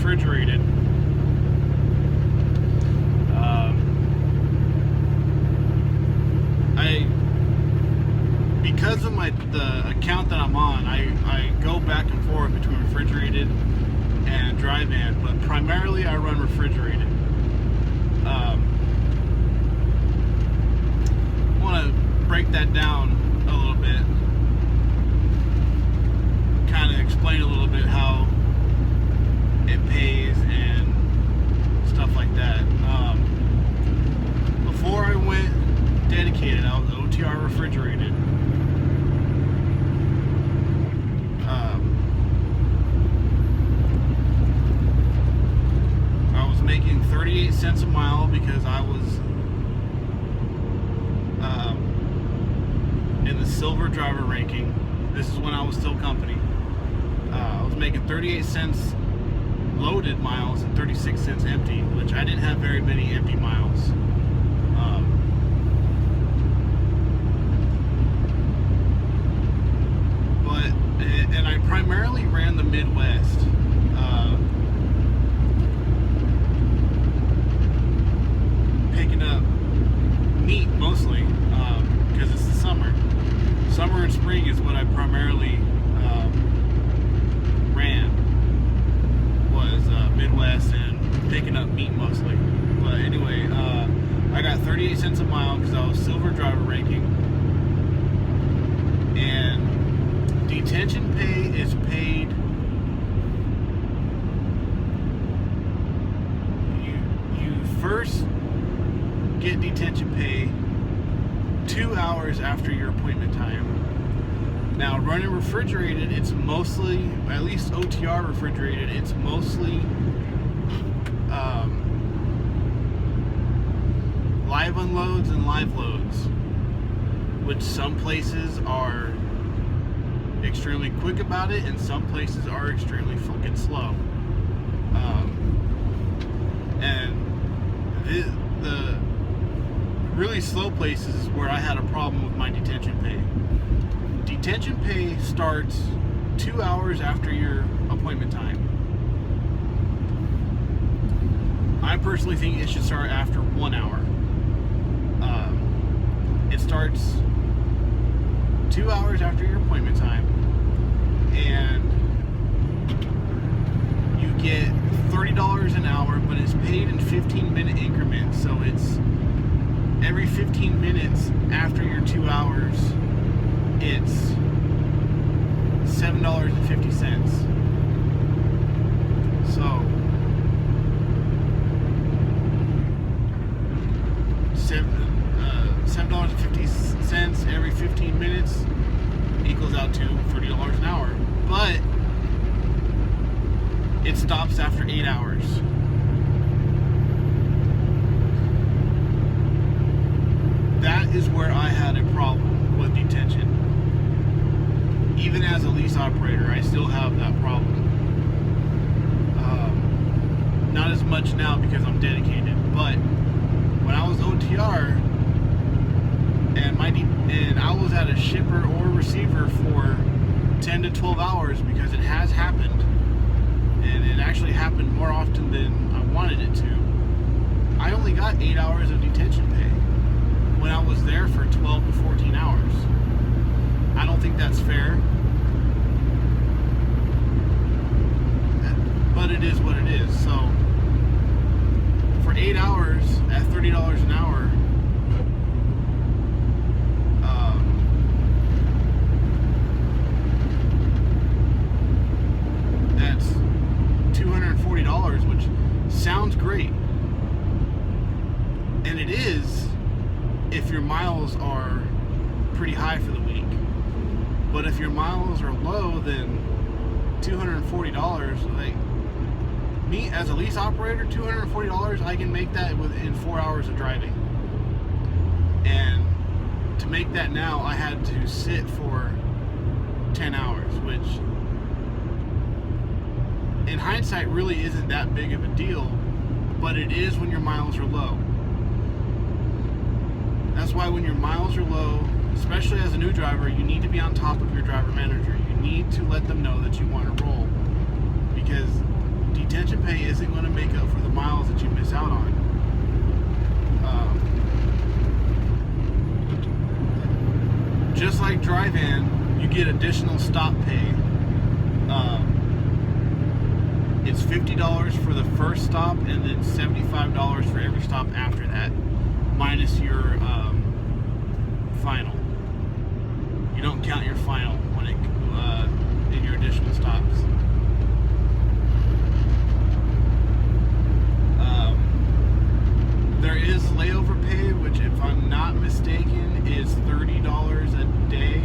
refrigerated. Because of the account that I'm on, I go back and forth between refrigerated and dry van, but primarily I run refrigerated. I want to break that down a little bit, kind of explain a little bit how it pays and stuff like that. Before I went dedicated, I was OTR refrigerated. I was making 38 cents a mile because I was in the silver driver ranking. This is when I was still company. I was making 38 cents loaded miles and 36 cents empty, which I didn't have very many empty miles. And I primarily ran the Midwest. Picking up meat mostly, because it's the summer. Summer and spring is what I primarily ran, was Midwest and picking up meat mostly. But anyway, I got 38 cents a mile because I was silver driver ranking. And detention pay is paid. You first get detention pay 2 hours after your appointment time. Now, running refrigerated, it's mostly, at least OTR refrigerated, it's mostly live unloads and live loads, which some places are extremely quick about it and some places are extremely fucking slow. And the really slow places is where I had a problem with my detention pay. Detention pay starts 2 hours after your appointment time. I personally think it should start after 1 hour. It starts 2 hours after your appointment time, and you get $30 an hour, but it's paid in 15-minute increments. So it's every 15 minutes after your 2 hours, it's $7.50. So $7.50 every 15 minutes equals out to $30 an hour. But it stops after 8 hours. That is where I had a problem with detention. Even as a lease operator, I still have that problem. Not as much now because I'm dedicated, but when I was OTR and I was at a shipper or receiver for 10 to 12 hours, because it has happened, and it actually happened more often than I wanted it to. I only got 8 hours of detention pay when I was there for 12 to 14 hours. I don't think that's fair, but it is what it is. So for 8 hours at $30 an hour, that's $240, which sounds great. And it is if your miles are pretty high for the week. But if your miles are low, then $240, like me as a lease operator, $240, I can make that within 4 hours of driving. And to make that now, I had to sit for 10 hours, which in hindsight really isn't that big of a deal, but it is when your miles are low. That's why when your miles are low, especially as a new driver, you need to be on top of your driver manager. You need to let them know that you want to roll, because detention pay make up for the miles that you miss out on. Just like drive-in, you get additional stop pay. It's $50 for the first stop, and then $75 for every stop after that, minus your final. You don't count your final when it in your additional stops. There is layover pay, which, if I'm not mistaken, is $30 a day.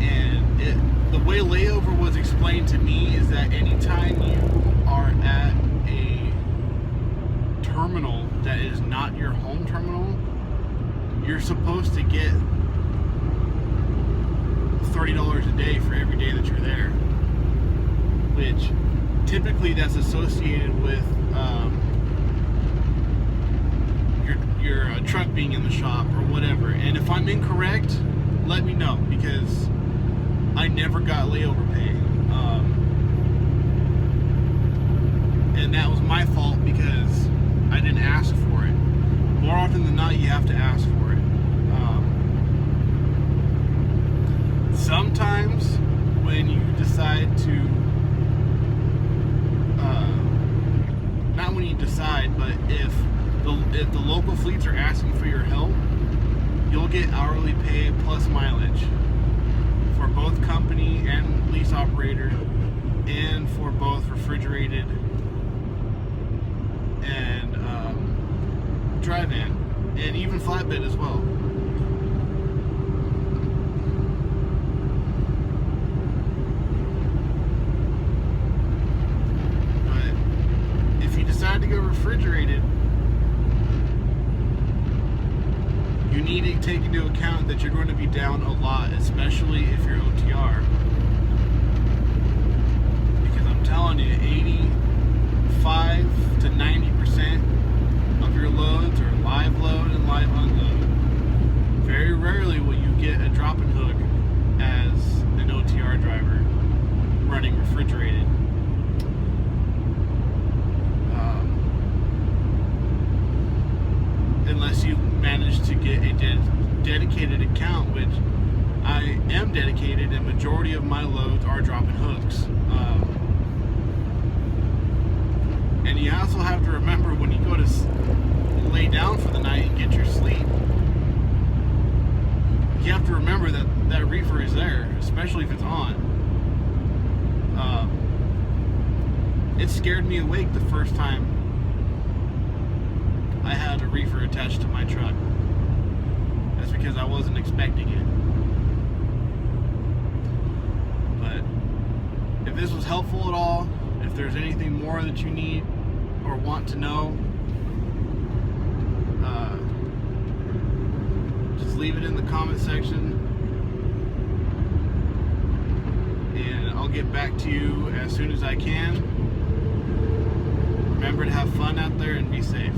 And the way layover was explained to me is that anytime you are at a terminal that is not your home terminal, you're supposed to get $30 a day for every day that you're there, which typically that's associated with your truck being in the shop or whatever. And if I'm incorrect, let me know, because I never got layover pay, and that was my fault because I didn't ask for it. More often than not, you have to ask for it. Sometimes when you decide to, not when you decide, but if the local fleets are asking for your help, you'll get hourly pay plus mileage for both company and lease operator, and for both refrigerated and drive-in, and even flatbed as well. But if you decide to go refrigerated, you need to take into account that you're going to be down a lot, especially if you're OTR. Because I'm telling you, 85 to 90% of your loads are live load and live unload. Very rarely will you get a drop and hook as an OTR driver running refrigerated. Unless you manage to get a dedicated account, which I am dedicated, and majority of my loads are dropping hooks. And you also have to remember, when you go to lay down for the night and get your sleep, you have to remember that that reefer is there, especially if it's on. It scared me awake the first time I had a reefer attached to my truck. That's because I wasn't expecting it. But if this was helpful at all, if there's anything more that you need or want to know, just leave it in the comment section, and I'll get back to you as soon as I can. Remember to have fun out there and be safe.